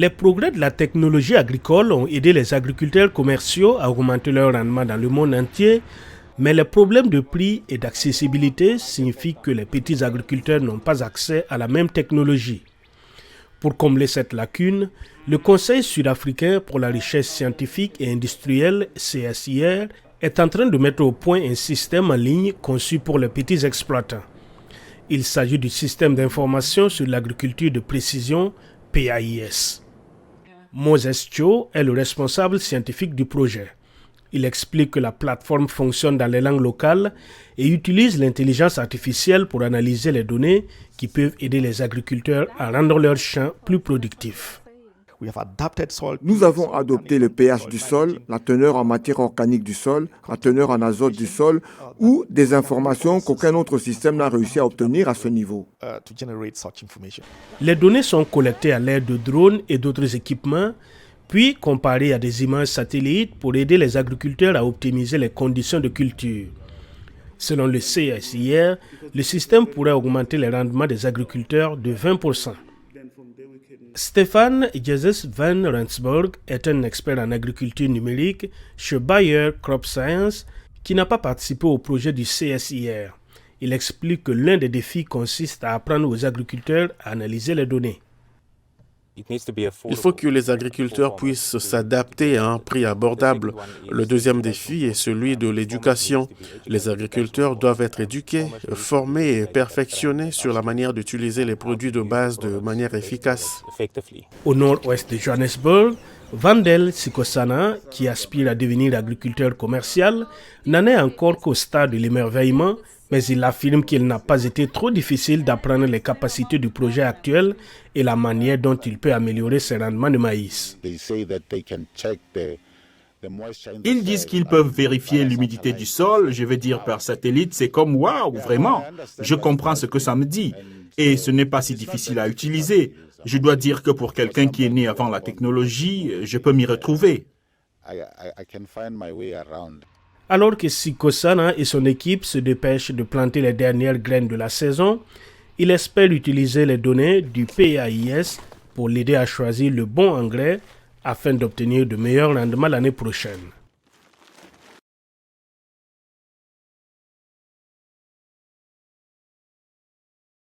Les progrès de la technologie agricole ont aidé les agriculteurs commerciaux à augmenter leur rendement dans le monde entier, mais les problèmes de prix et d'accessibilité signifient que les petits agriculteurs n'ont pas accès à la même technologie. Pour combler cette lacune, le Conseil sud-africain pour la richesse scientifique et industrielle, CSIR, est en train de mettre au point un système en ligne conçu pour les petits exploitants. Il s'agit du système d'information sur l'agriculture de précision, PAIS. Moses Cho est le responsable scientifique du projet. Il explique que la plateforme fonctionne dans les langues locales et utilise l'intelligence artificielle pour analyser les données qui peuvent aider les agriculteurs à rendre leurs champs plus productifs. Nous avons adopté le pH du sol, la teneur en matière organique du sol, la teneur en azote du sol ou des informations qu'aucun autre système n'a réussi à obtenir à ce niveau. Les données sont collectées à l'aide de drones et d'autres équipements, puis comparées à des images satellites pour aider les agriculteurs à optimiser les conditions de culture. Selon le CSIR, le système pourrait augmenter les rendements des agriculteurs de 20%. Stefan Jesus van Rensburg est un expert en agriculture numérique chez Bayer Crop Science qui n'a pas participé au projet du CSIR. Il explique que l'un des défis consiste à apprendre aux agriculteurs à analyser les données. Il faut que les agriculteurs puissent s'adapter à un prix abordable. Le deuxième défi est celui de l'éducation. Les agriculteurs doivent être éduqués, formés et perfectionnés sur la manière d'utiliser les produits de base de manière efficace. Au nord-ouest de Johannesburg, Vandel Sikosana, qui aspire à devenir agriculteur commercial, n'en est encore qu'au stade de l'émerveillement, mais il affirme qu'il n'a pas été trop difficile d'apprendre les capacités du projet actuel et la manière dont il peut améliorer ses rendements de maïs. Ils disent qu'ils peuvent vérifier l'humidité du sol, je veux dire par satellite, c'est comme waouh, vraiment, je comprends ce que ça me dit. Et ce n'est pas si difficile à utiliser. Je dois dire que pour quelqu'un qui est né avant la technologie, je peux m'y retrouver. Alors que Sikosana et son équipe se dépêchent de planter les dernières graines de la saison, il espère utiliser les données du PAIS pour l'aider à choisir le bon engrais afin d'obtenir de meilleurs rendements l'année prochaine.